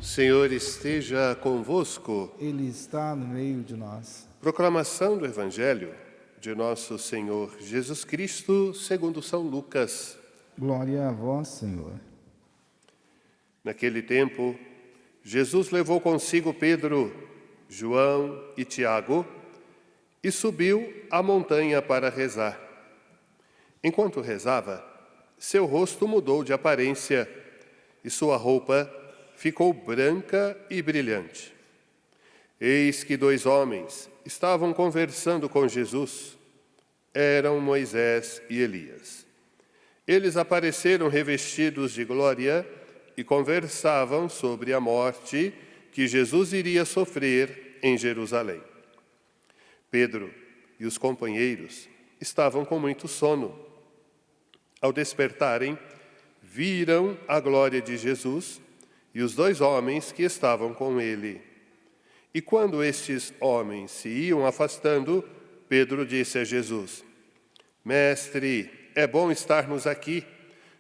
Senhor esteja convosco. Ele está no meio de nós. Proclamação do Evangelho de nosso Senhor Jesus Cristo, segundo São Lucas. Glória a vós, Senhor. Naquele tempo, Jesus levou consigo Pedro, João e Tiago e subiu à montanha para rezar. Enquanto rezava, seu rosto mudou de aparência e sua roupa ficou branca e brilhante. Eis que 2 homens estavam conversando com Jesus. Eram Moisés e Elias. Eles apareceram revestidos de glória e conversavam sobre a morte que Jesus iria sofrer em Jerusalém. Pedro e os companheiros estavam com muito sono. Ao despertarem, viram a glória de Jesus e os 2 homens que estavam com ele. E quando estes homens se iam afastando, Pedro disse a Jesus: Mestre, é bom estarmos aqui.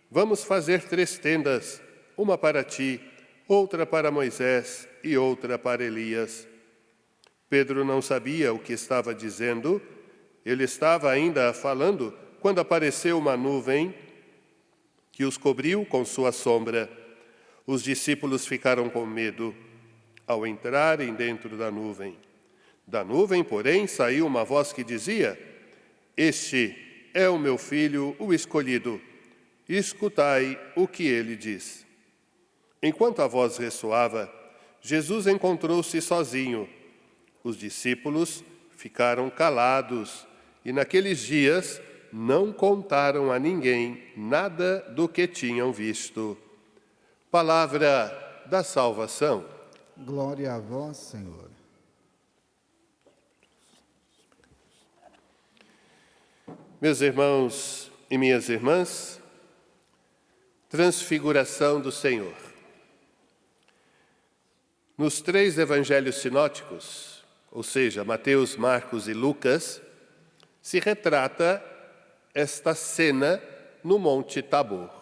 Vamos fazer 3 tendas, uma para ti, outra para Moisés e outra para Elias. Pedro não sabia o que estava dizendo. Ele estava ainda falando quando apareceu uma nuvem que os cobriu com sua sombra. Os discípulos ficaram com medo ao entrarem dentro da nuvem. Da nuvem, porém, saiu uma voz que dizia: Este é o meu filho, o escolhido. Escutai o que ele diz. Enquanto a voz ressoava, Jesus encontrou-se sozinho. Os discípulos ficaram calados e naqueles dias não contaram a ninguém nada do que tinham visto. Palavra da salvação. Glória a vós, Senhor. Meus irmãos e minhas irmãs, transfiguração do Senhor. Nos 3 evangelhos sinóticos, ou seja, Mateus, Marcos e Lucas, se retrata esta cena no Monte Tabor.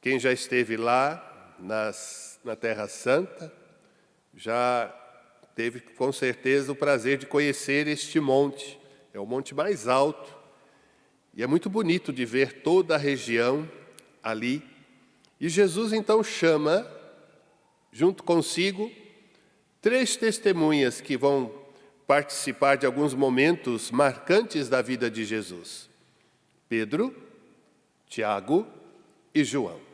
Quem já esteve lá na Terra Santa já teve com certeza o prazer de conhecer este monte. É o monte mais alto e é muito bonito de ver toda a região ali. E Jesus então chama, junto consigo, 3 testemunhas que vão participar de alguns momentos marcantes da vida de Jesus: Pedro, Tiago e João.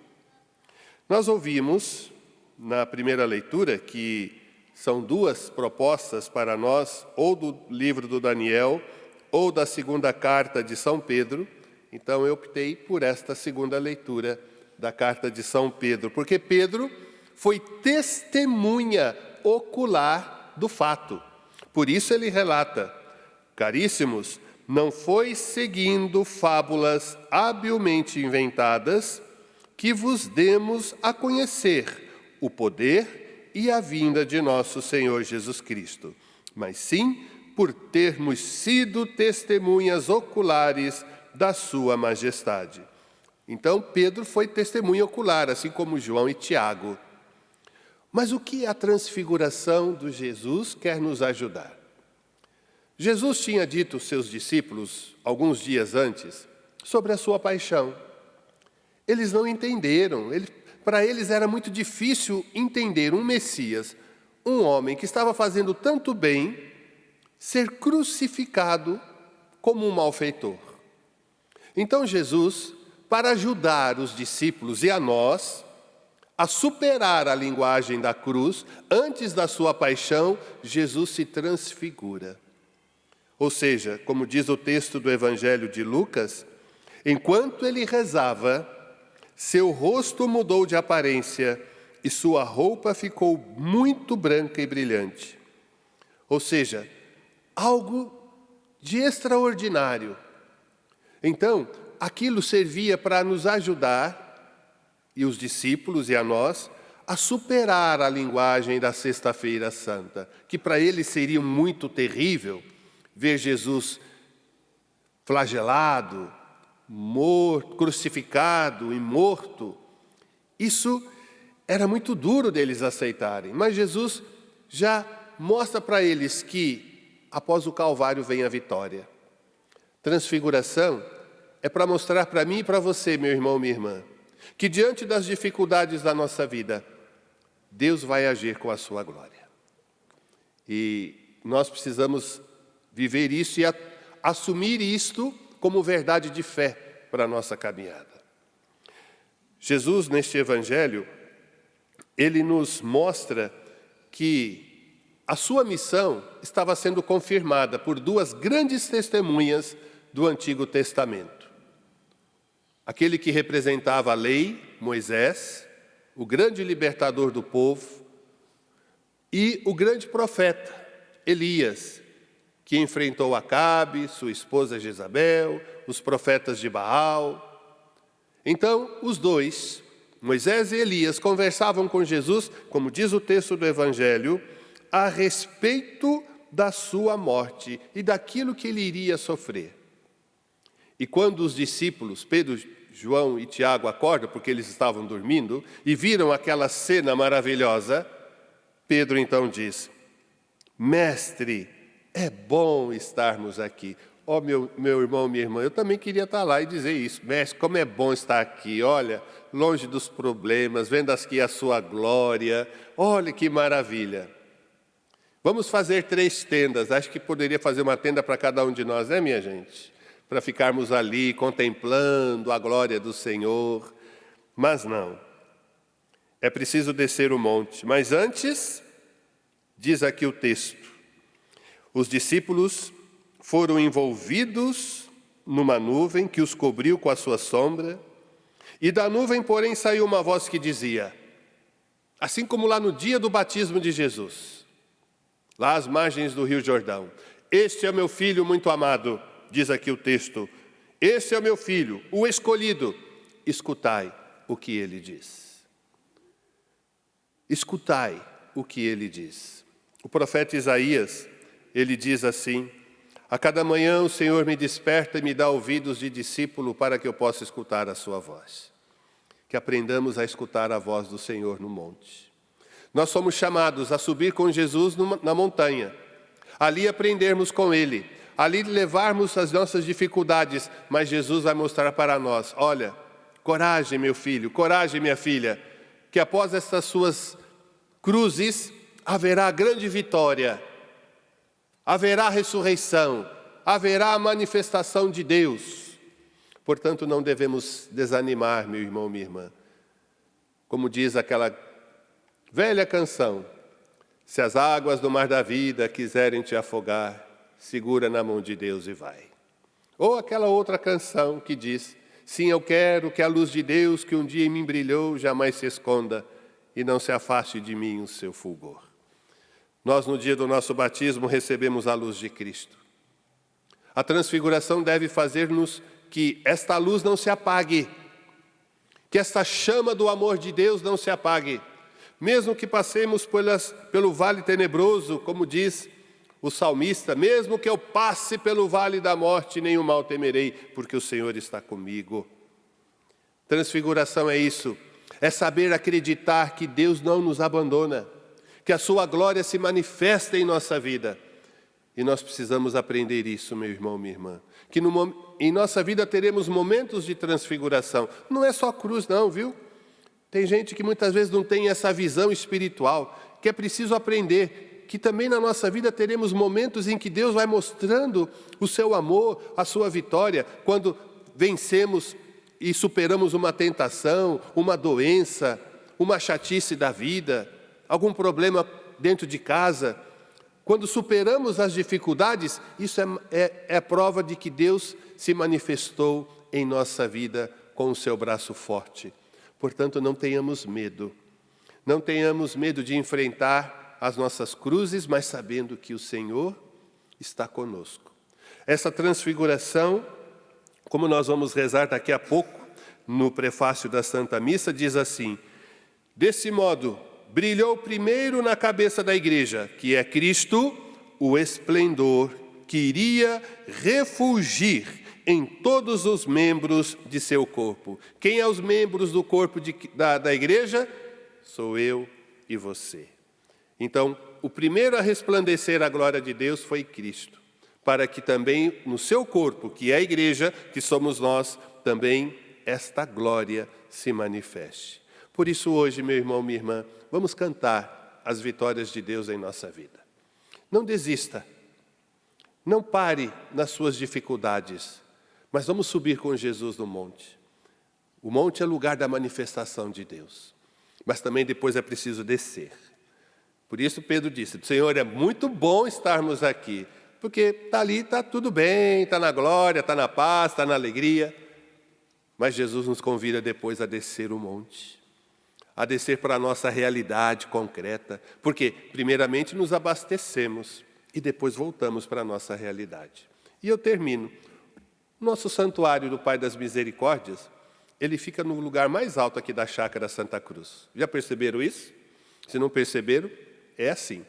Nós ouvimos na primeira leitura que são 2 propostas para nós, ou do livro do Daniel, ou da 2ª carta de São Pedro. Então eu optei por esta 2ª leitura da carta de São Pedro, porque Pedro foi testemunha ocular do fato. Por isso ele relata: Caríssimos, não foi seguindo fábulas habilmente inventadas que vos demos a conhecer o poder e a vinda de nosso Senhor Jesus Cristo, mas sim por termos sido testemunhas oculares da sua majestade. Então Pedro foi testemunha ocular, assim como João e Tiago. Mas o que a transfiguração de Jesus quer nos ajudar? Jesus tinha dito aos seus discípulos, alguns dias antes, sobre a sua paixão. Eles não entenderam. Para eles era muito difícil entender um Messias, um homem que estava fazendo tanto bem, ser crucificado como um malfeitor. Então Jesus, para ajudar os discípulos e a nós a superar a linguagem da cruz, antes da sua paixão, Jesus se transfigura. Ou seja, como diz o texto do Evangelho de Lucas, enquanto ele rezava, seu rosto mudou de aparência e sua roupa ficou muito branca e brilhante. Ou seja, algo de extraordinário. Então, aquilo servia para nos ajudar, e os discípulos e a nós, a superar a linguagem da Sexta-feira Santa, que para eles seria muito terrível ver Jesus flagelado, morto, crucificado e morto. Isso era muito duro deles aceitarem, mas Jesus já mostra para eles que após o Calvário vem a vitória. Transfiguração é para mostrar para mim e para você, meu irmão, minha irmã, que diante das dificuldades da nossa vida, Deus vai agir com a sua glória. E nós precisamos viver isso e assumir isto como verdade de fé para a nossa caminhada. Jesus, neste Evangelho, ele nos mostra que a sua missão estava sendo confirmada por duas grandes testemunhas do Antigo Testamento. Aquele que representava a lei, Moisés, o grande libertador do povo, e o grande profeta, Elias, que enfrentou Acabe, sua esposa Jezabel, os profetas de Baal. Então, os dois, Moisés e Elias, conversavam com Jesus, como diz o texto do Evangelho, a respeito da sua morte e daquilo que ele iria sofrer. E quando os discípulos, Pedro, João e Tiago, acordam, porque eles estavam dormindo, e viram aquela cena maravilhosa, Pedro então diz: Mestre, é bom estarmos aqui. Ó, meu irmão, minha irmã, eu também queria estar lá e dizer isso. Mestre, como é bom estar aqui, olha, longe dos problemas, vendo aqui a sua glória, olha que maravilha. Vamos fazer 3 tendas, acho que poderia fazer uma tenda para cada um de nós, né, minha gente? Para ficarmos ali contemplando a glória do Senhor. Mas não, é preciso descer o monte. Mas antes, diz aqui o texto, os discípulos foram envolvidos numa nuvem que os cobriu com a sua sombra, e da nuvem, porém, saiu uma voz que dizia, assim como lá no dia do batismo de Jesus, lá às margens do Rio Jordão, este é meu filho muito amado, diz aqui o texto, este é o meu filho, o escolhido, escutai o que ele diz. Escutai o que ele diz. O profeta Isaías, ele diz assim, a cada manhã o Senhor me desperta e me dá ouvidos de discípulo para que eu possa escutar a sua voz. Que aprendamos a escutar a voz do Senhor no monte. Nós somos chamados a subir com Jesus na montanha, ali aprendermos com Ele, ali levarmos as nossas dificuldades, mas Jesus vai mostrar para nós, olha, coragem meu filho, coragem minha filha, que após estas suas cruzes haverá grande vitória, haverá ressurreição, haverá a manifestação de Deus. Portanto, não devemos desanimar, meu irmão, minha irmã. Como diz aquela velha canção, se as águas do mar da vida quiserem te afogar, segura na mão de Deus e vai. Ou aquela outra canção que diz, sim, eu quero que a luz de Deus que um dia em mim brilhou jamais se esconda e não se afaste de mim o seu fulgor. Nós, no dia do nosso batismo, recebemos a luz de Cristo. A transfiguração deve fazer-nos que esta luz não se apague, que esta chama do amor de Deus não se apague. Mesmo que passemos pelo vale tenebroso, como diz o salmista, mesmo que eu passe pelo vale da morte, nenhum mal temerei, porque o Senhor está comigo. Transfiguração é isso, é saber acreditar que Deus não nos abandona, que a sua glória se manifesta em nossa vida. E nós precisamos aprender isso, meu irmão, minha irmã. Que em nossa vida teremos momentos de transfiguração. Não é só cruz não, viu? Tem gente que muitas vezes não tem essa visão espiritual, que é preciso aprender, que também na nossa vida teremos momentos em que Deus vai mostrando o seu amor, a sua vitória, quando vencemos e superamos uma tentação, uma doença, uma chatice da vida, algum problema dentro de casa. Quando superamos as dificuldades, isso é a prova de que Deus se manifestou em nossa vida com o seu braço forte. Portanto, não tenhamos medo. Não tenhamos medo de enfrentar as nossas cruzes, mas sabendo que o Senhor está conosco. Essa transfiguração, como nós vamos rezar daqui a pouco, no prefácio da Santa Missa, diz assim, desse modo, brilhou primeiro na cabeça da igreja, que é Cristo, o esplendor que iria refulgir em todos os membros de seu corpo. Quem é os membros do corpo da igreja? sou eu e você. Então, o primeiro a resplandecer a glória de Deus foi Cristo, para que também no seu corpo, que é a igreja, que somos nós, também esta glória se manifeste. Por isso hoje, meu irmão, minha irmã, vamos cantar as vitórias de Deus em nossa vida. Não desista, não pare nas suas dificuldades, mas vamos subir com Jesus no monte. O monte é lugar da manifestação de Deus, mas também depois é preciso descer. Por isso Pedro disse, Senhor, é muito bom estarmos aqui, porque ali está tudo bem, está na glória, está na paz, está na alegria. Mas Jesus nos convida depois a descer o monte, a descer para a nossa realidade concreta, porque primeiramente nos abastecemos e depois voltamos para a nossa realidade. E eu termino. Nosso santuário do Pai das Misericórdias, ele fica no lugar mais alto aqui da Chácara Santa Cruz. Já perceberam isso? Se não perceberam, é assim.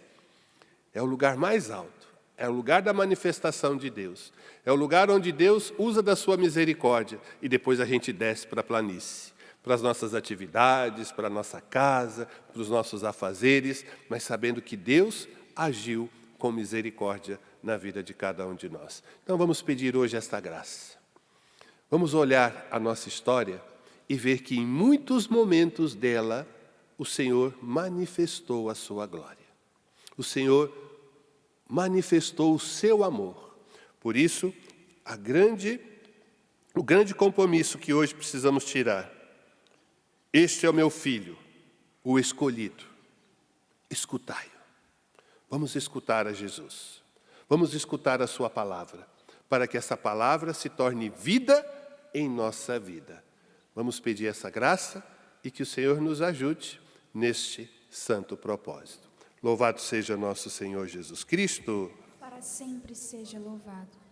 É o lugar mais alto. É o lugar da manifestação de Deus. É o lugar onde Deus usa da sua misericórdia. E depois a gente desce para a planície, para as nossas atividades, para a nossa casa, para os nossos afazeres, mas sabendo que Deus agiu com misericórdia na vida de cada um de nós. Então vamos pedir hoje esta graça. Vamos olhar a nossa história e ver que em muitos momentos dela, o Senhor manifestou a sua glória. O Senhor manifestou o seu amor. Por isso, o grande compromisso que hoje precisamos tirar. Este é o meu filho, o escolhido. Escutai-o. Vamos escutar a Jesus. Vamos escutar a sua palavra, para que essa palavra se torne vida em nossa vida. Vamos pedir essa graça e que o Senhor nos ajude neste santo propósito. Louvado seja nosso Senhor Jesus Cristo. Para sempre seja louvado.